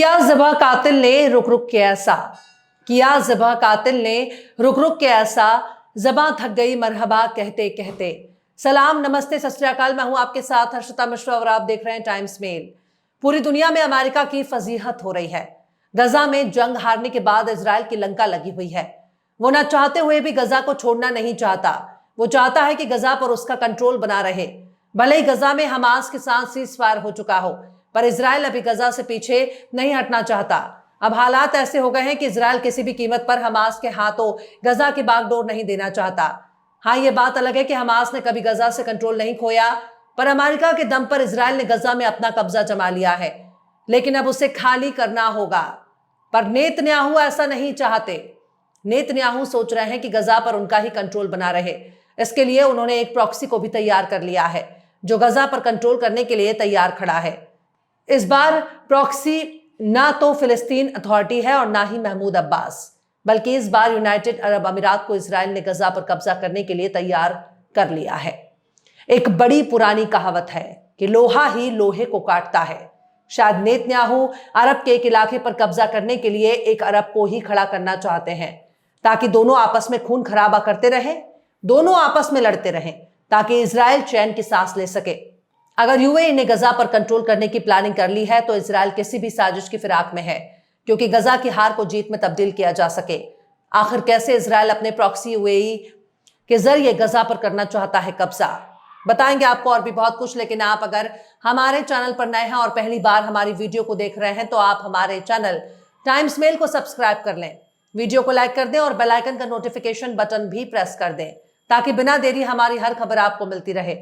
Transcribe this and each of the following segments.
किया ज़िबा कातिल ने रुक रुक के ऐसा, किया ज़िबा कातिल ने रुक रुक के ऐसा, ज़बां थक गई मरहबा कहते कहते। सलाम, नमस्ते, सत श्री अकाल। मैं हूं आपके साथ हर्षिता मिश्रा और आप देख रहे हैं टाइम्स मेल। पूरी दुनिया में अमेरिका की फजीहत हो रही है। गजा में जंग हारने के बाद इजराइल की लंका लगी हुई है। वो ना चाहते हुए भी गजा को छोड़ना नहीं चाहता। वो चाहता है कि गजा पर उसका कंट्रोल बना रहे। भले ही गजा में हमास के साथ सीज फायर हो चुका हो, पर इजराइल अभी गजा से पीछे नहीं हटना चाहता। अब हालात ऐसे हो गए हैं कि इजराइल किसी भी कीमत पर हमास के हाथों गजा की बागडोर नहीं देना चाहता। हाँ, ये बात अलग है कि हमास ने कभी गजा से कंट्रोल नहीं खोया, पर अमेरिका के दम पर इजराइल ने गजा में अपना कब्जा जमा लिया है। लेकिन अब उसे खाली करना होगा। पर नेतन्याहू ऐसा नहीं चाहते। नेतन्याहू सोच रहे हैं कि गजा पर उनका ही कंट्रोल बना रहे। इसके लिए उन्होंने एक प्रॉक्सी को भी तैयार कर लिया है, जो गजा पर कंट्रोल करने के लिए तैयार खड़ा है। इस बार प्रॉक्सी ना तो फिलिस्तीन अथॉरिटी है और ना ही महमूद अब्बास, बल्कि इस बार यूनाइटेड अरब अमीरात को इजराइल ने गजा पर कब्जा करने के लिए तैयार कर लिया है। एक बड़ी पुरानी कहावत है कि लोहा ही लोहे को काटता है। शायद नेतन्याहू अरब के एक इलाके पर कब्जा करने के लिए एक अरब को ही खड़ा करना चाहते हैं, ताकि दोनों आपस में खून खराबा करते रहें, दोनों आपस में लड़ते रहें, ताकि इजराइल चैन की सांस ले सके। अगर यूएई ने गजा पर कंट्रोल करने की प्लानिंग कर ली है तो इजराइल किसी भी साजिश की फिराक में है, क्योंकि गजा की हार को जीत में तब्दील किया जा सके। आखिर कैसे इजराइल अपने प्रॉक्सी यूएई के जरिए गजा पर करना चाहता है कब्जा, बताएंगे आपको और भी बहुत कुछ। लेकिन आप अगर हमारे चैनल पर नए हैं और पहली बार हमारी वीडियो को देख रहे हैं तो आप हमारे चैनल टाइम्स मेल को सब्सक्राइब कर लें, वीडियो को लाइक कर दें और बेल आइकन का नोटिफिकेशन बटन भी प्रेस कर दें, ताकि बिना देरी हमारी हर खबर आपको मिलती रहे।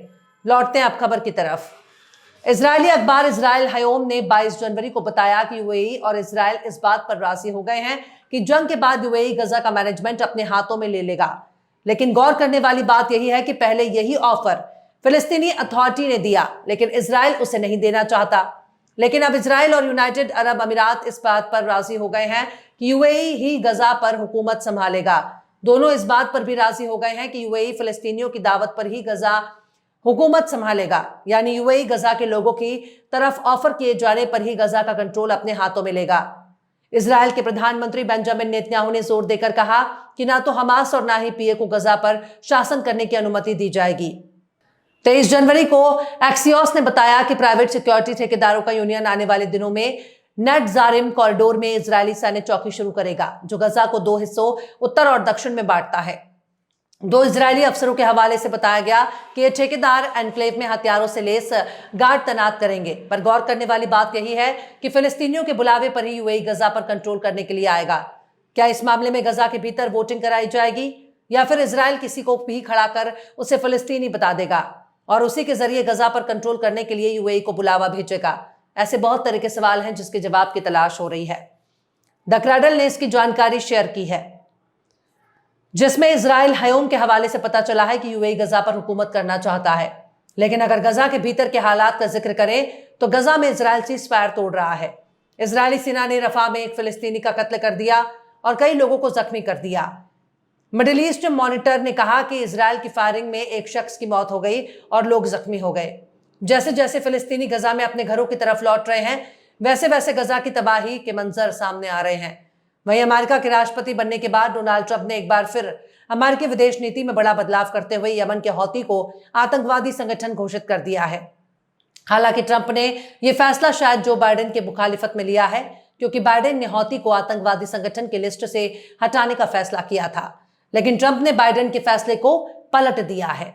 लौटते हैं अब खबर की तरफ। इजरायली अखबार इजराइल हायोम ने 22 जनवरी को बताया कि यूएई और इजराइल इस बात पर राजी हो गए हैं कि जंग के बाद यूएई गजा का मैनेजमेंट अपने हाथों में ले लेगा। लेकिन गौर करने वाली बात यही है कि पहले यही ऑफर फिलिस्तीनी अथॉरिटी ने दिया, लेकिन इजराइल उसे नहीं देना चाहता। लेकिन अब इजराइल और यूनाइटेड अरब अमीरात इस बात पर राजी हो गए हैं कि यूएई ही गजा पर हुकूमत संभालेगा। दोनों इस बात पर भी राजी हो गए हैं कि यूएई फिलिस्तीनियों की दावत पर ही गजा हुकूमत संभालेगा, यानी यूएई गजा के लोगों की तरफ ऑफर किए जाने पर ही गजा का कंट्रोल अपने हाथों में लेगा। इजराइल के प्रधानमंत्री बेंजामिन नेतन्याहू ने जोर देकर कहा कि ना तो हमास और ना ही पीए को गजा पर शासन करने की अनुमति दी जाएगी। 23 जनवरी को एक्सियोस ने बताया कि प्राइवेट सिक्योरिटी ठेकेदारों का यूनियन आने वाले दिनों में नेटजारिम कॉरिडोर में इजरायली सैन्य चौकी शुरू करेगा, जो गजा को 2 हिस्सों उत्तर और दक्षिण में बांटता है। 2 इजरायली अफसरों के हवाले से बताया गया कि ये ठेकेदार एनक्लेव में हथियारों से लेस गार्ड तैनात करेंगे। पर गौर करने वाली बात यही है कि फिलिस्तीनियों के बुलावे पर ही यूएई गजा पर कंट्रोल करने के लिए आएगा। क्या इस मामले में गजा के भीतर वोटिंग कराई जाएगी, या फिर इजराइल किसी को भी खड़ा कर उसे फिलिस्तीनी बता देगा और उसी के जरिए गजा पर कंट्रोल करने के लिए यूएई को बुलावा भेजेगा? ऐसे बहुत तरह के सवाल हैं जिसके जवाब की तलाश हो रही है। द क्रैडल ने इसकी जानकारी शेयर की है, जिसमें इजराइल हायोम के हवाले से पता चला है कि यूएई गजा पर हुकूमत करना चाहता है। लेकिन अगर गजा के भीतर के हालात का जिक्र करें तो गजा में इजराइल सीज फायर तोड़ रहा है। इजरायली सेना ने रफा में एक फिलिस्तीनी का कत्ल कर दिया और कई लोगों को जख्मी कर दिया। मिडिल ईस्ट मॉनिटर ने कहा कि इजराइल की फायरिंग में एक शख्स की मौत हो गई और लोग जख्मी हो गए। जैसे जैसे फिलिस्तीनी गजा में अपने घरों की तरफ लौट रहे हैं, वैसे वैसे गजा की तबाही के मंजर सामने आ रहे हैं। वहीं अमेरिका के राष्ट्रपति बनने के बाद डोनाल्ड ट्रंप ने एक बार फिर अमेरिकी विदेश नीति में बड़ा बदलाव करते हुए यमन के हौती को आतंकवादी संगठन घोषित कर दिया है। हालांकि ट्रंप ने यह फैसला शायद जो बाइडेन के मुखालिफत में लिया है, क्योंकि बाइडेन ने हौती को आतंकवादी संगठन की लिस्ट से हटाने का फैसला किया था। लेकिन ट्रंप ने बाइडेन के फैसले को पलट दिया है।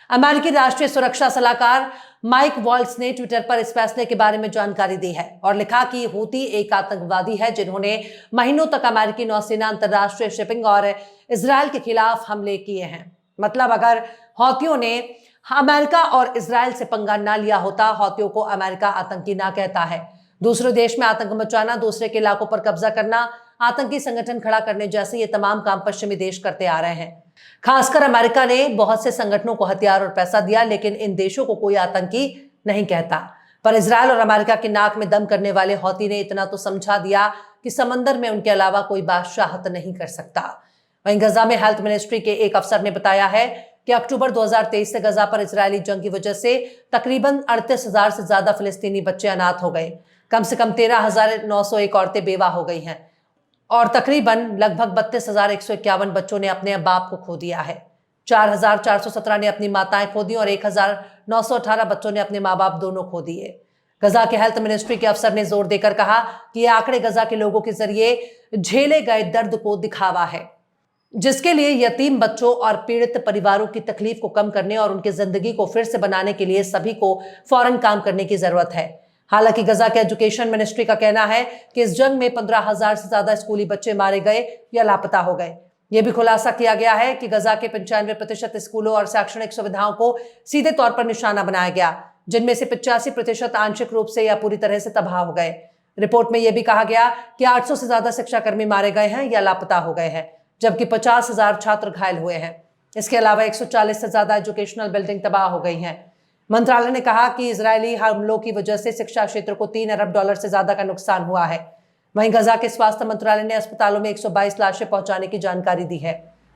अमेरिकी राष्ट्रीय सुरक्षा सलाहकार माइक वॉल्ट्ज ने ट्विटर पर इस फैसले के बारे में जानकारी दी है और लिखा कि हूती एक आतंकवादी है जिन्होंने महीनों तक अमेरिकी नौसेना, अंतर्राष्ट्रीय शिपिंग और इजराइल के खिलाफ हमले किए हैं। मतलब अगर हौतियों ने अमेरिका और इजराइल से पंगा ना लिया होता, हौतियों को अमेरिका आतंकी ना कहता है। दूसरे देश में आतंक मचाना, दूसरे के इलाकों पर कब्जा करना, आतंकी संगठन खड़ा करने जैसे ये तमाम काम पश्चिमी देश करते आ रहे हैं। खासकर अमेरिका ने बहुत से संगठनों को हथियार और पैसा दिया, लेकिन इन देशों को कोई आतंकी नहीं कहता। पर इजराइल और अमेरिका की नाक में दम करने वाले हौती ने इतना तो समझा दिया कि समंदर में उनके अलावा कोई बादशाहत नहीं कर सकता। वहीं गजा में हेल्थ मिनिस्ट्री के एक अफसर ने बताया है कि अक्टूबर 2023 से गजा पर इजरायली जंग की वजह से तकरीबन 38,000 से ज्यादा फिलिस्तीनी बच्चे अनाथ हो गए। कम से कम 13,901 औरतें बेवा हो गई हैं और तकरीबन लगभग 32,151 बच्चों ने अपने बाप को खो दिया है। 4,417 ने अपनी माताएं खो दी और 1,918 बच्चों ने अपने माँ बाप दोनों खो दिए। गजा के हेल्थ मिनिस्ट्री के अफसर ने जोर देकर कहा कि ये आंकड़े गजा के लोगों के जरिए झेले गए दर्द को दिखावा है, जिसके लिए यतीम बच्चों और पीड़ित परिवारों की तकलीफ को कम करने और उनकी जिंदगी को फिर से बनाने के लिए सभी को फौरन काम करने की जरूरत है। हालांकि गजा के एजुकेशन मिनिस्ट्री का कहना है कि इस जंग में 15,000 से ज्यादा स्कूली बच्चे मारे गए या लापता हो गए। यह भी खुलासा किया गया है कि गजा के 95% स्कूलों और शैक्षणिक सुविधाओं को सीधे तौर पर निशाना बनाया गया, जिनमें से 85% आंशिक रूप से या पूरी तरह से तबाह हो गए। रिपोर्ट में यह भी कहा गया कि 800 से ज्यादा शिक्षाकर्मी मारे गए हैं या लापता हो गए हैं, जबकि 50,000 छात्र घायल हुए हैं। इसके अलावा 140 से ज्यादा एजुकेशनल बिल्डिंग तबाह हो गई हैं। मंत्रालय ने कहा कि इजरायली हमलों की वजह से शिक्षा क्षेत्र को $3 अरब से ज्यादा का नुकसान हुआ है। वहीं गजा के स्वास्थ्य मंत्रालय ने अस्पतालों में 122 लाशें पहुंचाने की जानकारी दी है,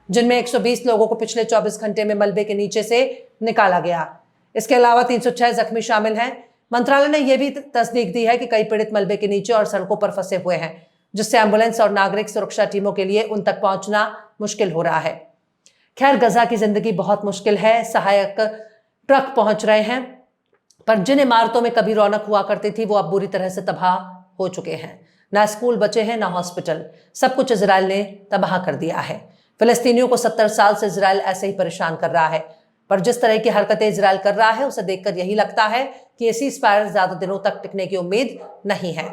जिनमें 120 लोगों को पिछले 24 घंटे में मलबे के नीचे से निकाला गया। इसके अलावा 306 जख्मी शामिल हैं। मंत्रालय ने यह भी तस्दीक दी है कि कई पीड़ित मलबे के नीचे और सड़कों पर फंसे हुए हैं, जिससे एम्बुलेंस और नागरिक सुरक्षा टीमों के लिए उन तक पहुंचना मुश्किल हो रहा है। खैर, गजा की जिंदगी बहुत मुश्किल है। सहायक ट्रक पहुंच रहे हैं, पर जिन इमारतों में कभी रौनक हुआ करती थी वो अब बुरी तरह से तबाह हो चुके हैं। ना स्कूल बचे हैं, ना हॉस्पिटल, सब कुछ इजराइल ने तबाह कर दिया है। फिलिस्तीनियों को 70 साल से इजराइल ऐसे ही परेशान कर रहा है, पर जिस तरह की हरकतें इजराइल कर रहा है उसे देखकर यही लगता है कि ये सीज़फायर ज्यादा दिनों तक टिकने की उम्मीद नहीं है।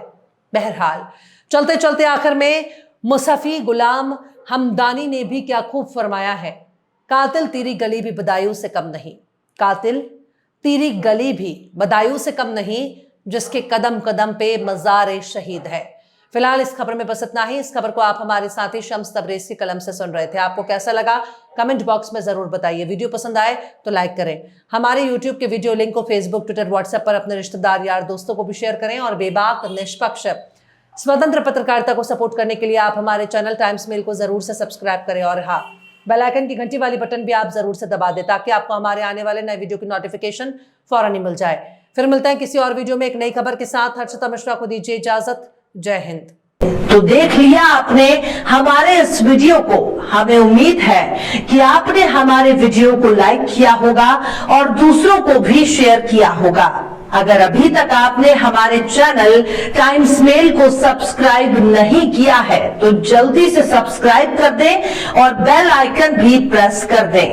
बहरहाल, चलते चलते आखिर में मुसफ़ी गुलाम हमदानी ने भी क्या खूब फरमाया है, कातिल तेरी गली भी बदायूं से कम नहीं, कातिल तेरी गली भी बदायूं से कम नहीं, जिसके कदम कदम पे मज़ार शहीद है। फिलहाल इस खबर में बस इतना ही। इस खबर को आप हमारे साथी शम्स तबरेज़ की कलम से सुन रहे थे। आपको कैसा लगा कमेंट बॉक्स में जरूर बताइए। वीडियो पसंद आए तो लाइक करें। हमारे यूट्यूब के वीडियो लिंक को फेसबुक, ट्विटर, व्हाट्सएप पर अपने रिश्तेदार, यार, दोस्तों को भी शेयर करें और बेबाक, निष्पक्ष, स्वतंत्र पत्रकारिता को सपोर्ट करने के लिए आप हमारे चैनल टाइम्स मेल को जरूर से सब्सक्राइब करें और हाँ, बेल आइकन की घंटी वाली बटन भी आप जरूर से दबा दें ताकि आपको हमारे आने वाले नए वीडियो की नोटिफिकेशन फौरन ही मिल जाए। फिर मिलते हैं किसी और वीडियो में एक नई खबर के साथ। हर्षिता मिश्रा को दीजिए इजाजत। जय हिंद। तो देख लिया आपने हमारे इस वीडियो को। हमें उम्मीद है कि आपने हमारे वीडियो को लाइक किया होगा और दूसरों को भी शेयर किया होगा। अगर अभी तक आपने हमारे चैनल टाइम्स मेल को सब्सक्राइब नहीं किया है तो जल्दी से सब्सक्राइब कर दें और बेल आइकन भी प्रेस कर दें।